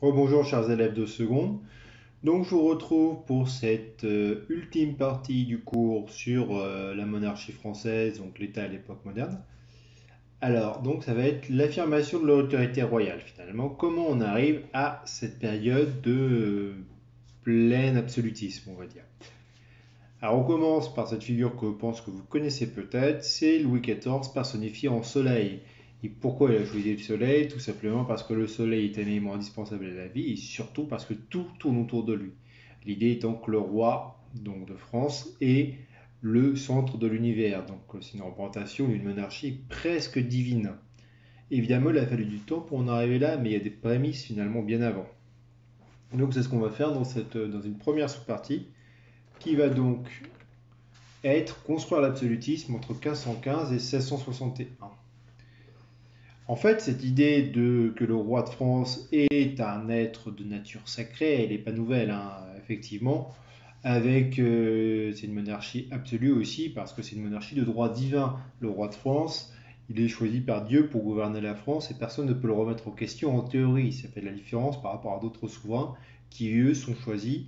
Rebonjour chers élèves de seconde. Donc je vous retrouve pour cette ultime partie du cours sur la monarchie française, donc l'État à l'époque moderne. Alors, donc ça va être l'affirmation de l'autorité royale finalement. Comment on arrive à cette période de plein absolutisme, on va dire. Alors on commence par cette figure que je pense que vous connaissez peut-être, c'est Louis XIV personnifié en soleil. Et pourquoi il a choisi le soleil? Tout simplement parce que le soleil est un élément indispensable à la vie et surtout parce que tout tourne autour de lui. L'idée étant que le roi donc, de France est le centre de l'univers. Donc c'est une représentation d'une monarchie presque divine. Évidemment, il a fallu du temps pour en arriver là, mais il y a des prémices finalement bien avant. Donc c'est ce qu'on va faire dans une première sous-partie qui va donc être construire l'absolutisme entre 1515 et 1661. En fait, cette idée que le roi de France est un être de nature sacrée, elle n'est pas nouvelle, hein, effectivement, c'est une monarchie absolue aussi, parce que c'est une monarchie de droit divin. Le roi de France, il est choisi par Dieu pour gouverner la France et personne ne peut le remettre en question en théorie. Ça fait de la différence par rapport à d'autres souverains qui, eux, sont choisis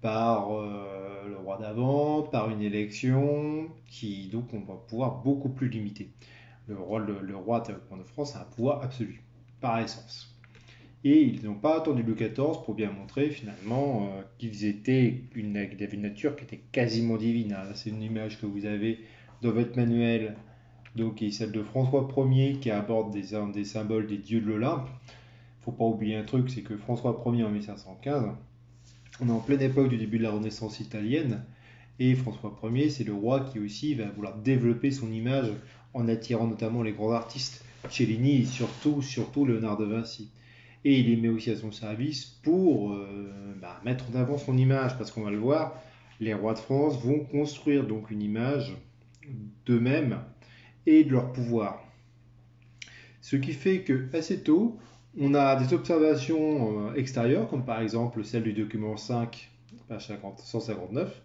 par le roi d'avant, par une élection, qui donc on va pouvoir beaucoup plus limiter. Le roi de France a un pouvoir absolu, par essence. Et ils n'ont pas attendu Louis XIV pour bien montrer finalement qu'ils avaient une nature qui était quasiment divine. Hein. C'est une image que vous avez dans votre manuel, donc, qui est celle de François Ier qui aborde des symboles des dieux de l'Olympe. Il ne faut pas oublier un truc, c'est que François Ier en 1515, on est en pleine époque du début de la Renaissance italienne, et François Ier, c'est le roi qui aussi va vouloir développer son image en attirant notamment les grands artistes, Cellini et surtout Léonard de Vinci. Et il les met aussi à son service pour mettre en avant son image, parce qu'on va le voir, les rois de France vont construire donc une image d'eux-mêmes et de leur pouvoir. Ce qui fait que assez tôt, on a des observations extérieures, comme par exemple celle du document 5, page 159,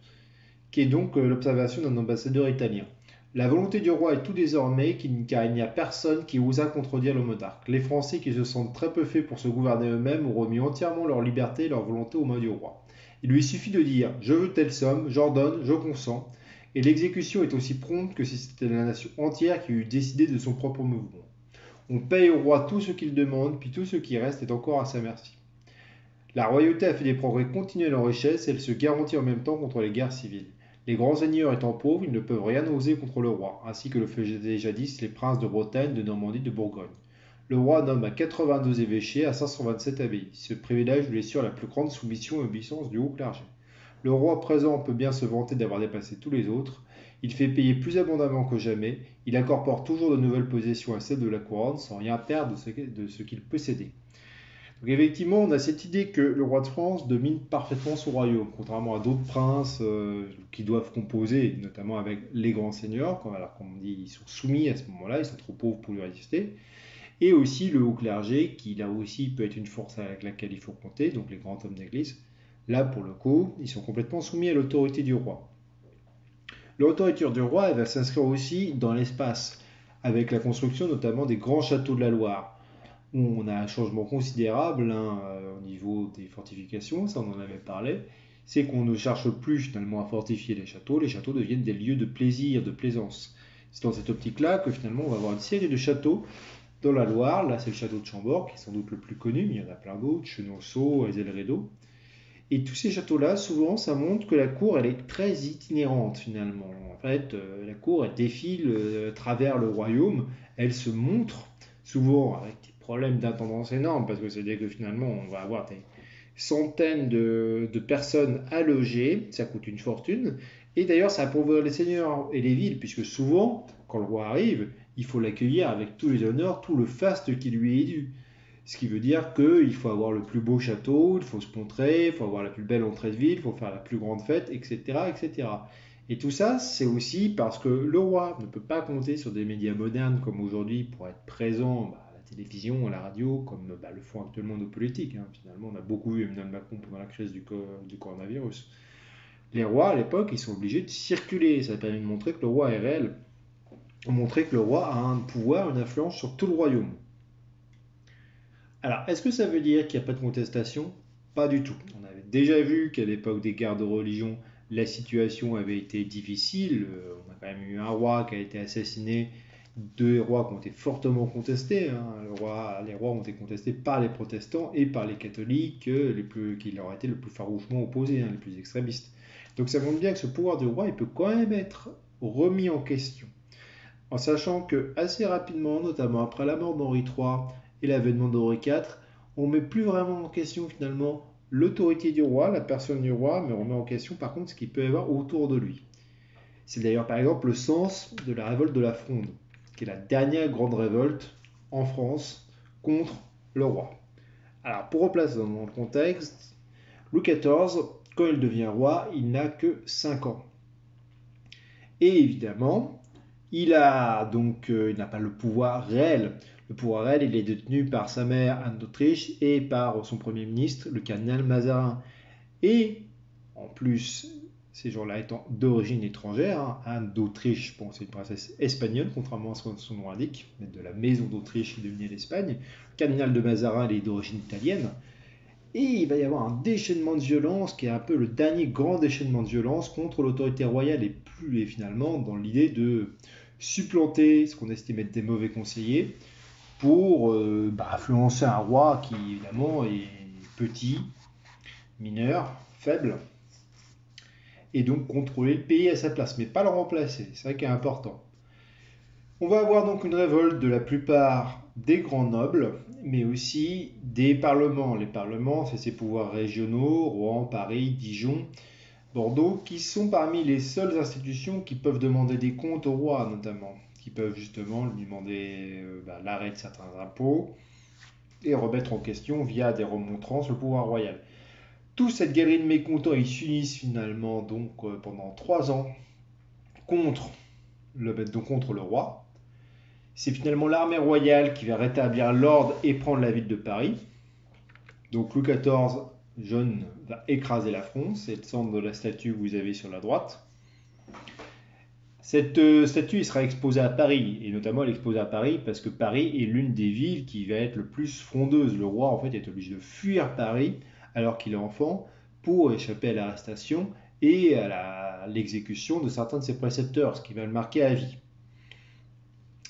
qui est donc l'observation d'un ambassadeur italien. La volonté du roi est tout désormais car il n'y a personne qui osa contredire le monarque. Les Français qui se sentent très peu faits pour se gouverner eux-mêmes ont remis entièrement leur liberté et leur volonté aux mains du roi. Il lui suffit de dire je veux telle somme, j'ordonne, je consens, et l'exécution est aussi prompte que si c'était la nation entière qui eût décidé de son propre mouvement. On paye au roi tout ce qu'il demande, puis tout ce qui reste est encore à sa merci. La royauté a fait des progrès continuels en richesse et elle se garantit en même temps contre les guerres civiles. Les grands seigneurs étant pauvres, ils ne peuvent rien oser contre le roi, ainsi que le faisaient jadis les princes de Bretagne, de Normandie, de Bourgogne. Le roi nomme à 82 évêchés à 527 abbayes. Ce privilège lui assure la plus grande soumission et obéissance du haut clergé. Le roi présent peut bien se vanter d'avoir dépassé tous les autres. Il fait payer plus abondamment que jamais. Il incorpore toujours de nouvelles possessions à celles de la couronne sans rien perdre de ce qu'il possédait. Donc effectivement, on a cette idée que le roi de France domine parfaitement son royaume, contrairement à d'autres princes qui doivent composer, notamment avec les grands seigneurs, alors comme on dit, ils sont soumis à ce moment-là, ils sont trop pauvres pour lui résister, et aussi le haut clergé, qui là aussi peut être une force avec laquelle il faut compter, donc les grands hommes d'église. Là, pour le coup, ils sont complètement soumis à l'autorité du roi. L'autorité du roi, elle va s'inscrire aussi dans l'espace, avec la construction notamment des grands châteaux de la Loire où on a un changement considérable au niveau des fortifications, ça on en avait parlé, c'est qu'on ne cherche plus finalement à fortifier les châteaux deviennent des lieux de plaisir, de plaisance. C'est dans cette optique-là que finalement on va avoir une série de châteaux dans la Loire, là c'est le château de Chambord qui est sans doute le plus connu, mais il y en a plein d'autres, Chenonceau, Ezelredo. Et tous ces châteaux-là, souvent, ça montre que la cour, elle est très itinérante finalement. En fait, la cour, elle défile à travers le royaume, elle se montre souvent avec des problèmes d'intendance énormes, parce que c'est-à-dire que finalement, on va avoir des centaines de personnes à loger, ça coûte une fortune. Et d'ailleurs, ça appauvrit les seigneurs et les villes, puisque souvent, quand le roi arrive, il faut l'accueillir avec tous les honneurs, tout le faste qui lui est dû. Ce qui veut dire qu'il faut avoir le plus beau château, il faut se montrer, il faut avoir la plus belle entrée de ville, il faut faire la plus grande fête, etc., etc. Et tout ça, c'est aussi parce que le roi ne peut pas compter sur des médias modernes comme aujourd'hui pour être présent à la télévision, à la radio, comme le font actuellement nos politiques. Hein. Finalement, on a beaucoup vu Emmanuel Macron pendant la crise du coronavirus. Les rois, à l'époque, ils sont obligés de circuler. Ça permet de montrer que le roi est réel, montrer que le roi a un pouvoir, une influence sur tout le royaume. Alors, est-ce que ça veut dire qu'il n'y a pas de contestation? Pas du tout. On avait déjà vu qu'à l'époque des guerres de religion, la situation avait été difficile. On a quand même eu un roi qui a été assassiné, deux rois qui ont été fortement contestés. Les rois ont été contestés par les protestants et par les catholiques, qui leur étaient le plus farouchement opposés, les plus extrémistes. Donc ça montre bien que ce pouvoir du roi, il peut quand même être remis en question. En sachant que assez rapidement, notamment après la mort d'Henri III et l'avènement d'Henri IV, on ne met plus vraiment en question finalement l'autorité du roi, la personne du roi, mais on met en question par contre ce qu'il peut y avoir autour de lui. C'est d'ailleurs par exemple le sens de la révolte de la Fronde, qui est la dernière grande révolte en France contre le roi. Alors pour replacer dans le contexte, Louis XIV, quand il devient roi, il n'a que 5 ans. Et évidemment, il n'a pas le pouvoir réel. Le pouvoir réel, il est détenu par sa mère Anne d'Autriche et par son premier ministre, le cardinal Mazarin. Et en plus, ces gens-là étant d'origine étrangère, Anne d'Autriche, bon, c'est une princesse espagnole, contrairement à ce que son nom indique, mais de la maison d'Autriche qui devenait l'Espagne. Le cardinal de Mazarin, il est d'origine italienne. Et il va y avoir un déchaînement de violence qui est un peu le dernier grand déchaînement de violence contre l'autorité royale et finalement dans l'idée de supplanter ce qu'on estime être des mauvais conseillers pour influencer un roi qui évidemment est petit, mineur, faible, et donc contrôler le pays à sa place, mais pas le remplacer, c'est ça qui est important. On va avoir donc une révolte de la plupart des grands nobles, mais aussi des parlements. Les parlements, c'est ces pouvoirs régionaux, Rouen, Paris, Dijon, Bordeaux, qui sont parmi les seules institutions qui peuvent demander des comptes au roi, notamment, qui peuvent justement lui demander l'arrêt de certains impôts et remettre en question, via des remontrances, le pouvoir royal. Toute cette galerie de mécontents, ils s'unissent finalement donc pendant 3 ans contre contre le roi. C'est finalement l'armée royale qui va rétablir l'ordre et prendre la ville de Paris. Donc Louis XIV, jeune, va écraser la France. C'est le centre de la statue que vous avez sur la droite. Cette statue sera exposée à Paris, et notamment elle est exposée à Paris parce que Paris est l'une des villes qui va être le plus frondeuse. Le roi en fait est obligé de fuir Paris alors qu'il est enfant pour échapper à l'arrestation et à l'exécution de certains de ses précepteurs, ce qui va le marquer à vie.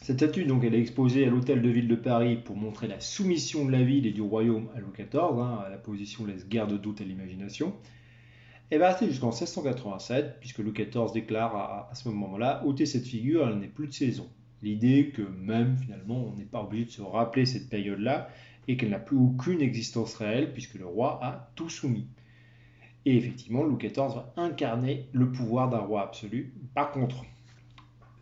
Cette statue, donc, elle est exposée à l'hôtel de ville de Paris pour montrer la soumission de la ville et du royaume à Louis XIV. La position laisse guère de doute à l'imagination. Elle va rester jusqu'en 1687, puisque Louis XIV déclare à ce moment-là, ôter cette figure, elle n'est plus de saison. L'idée que même, finalement, on n'est pas obligé de se rappeler cette période-là et qu'elle n'a plus aucune existence réelle, puisque le roi a tout soumis. Et effectivement, Louis XIV va incarner le pouvoir d'un roi absolu. Par contre,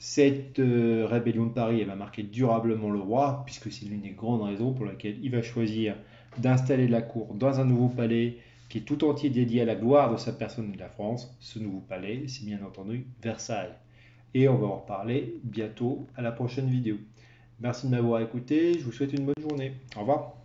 cette rébellion de Paris, elle va marquer durablement le roi, puisque c'est l'une des grandes raisons pour lesquelles il va choisir d'installer la cour dans un nouveau palais qui est tout entier dédié à la gloire de sa personne et de la France. Ce nouveau palais, c'est bien entendu Versailles. Et on va en reparler bientôt à la prochaine vidéo. Merci de m'avoir écouté, je vous souhaite une bonne journée. Au revoir.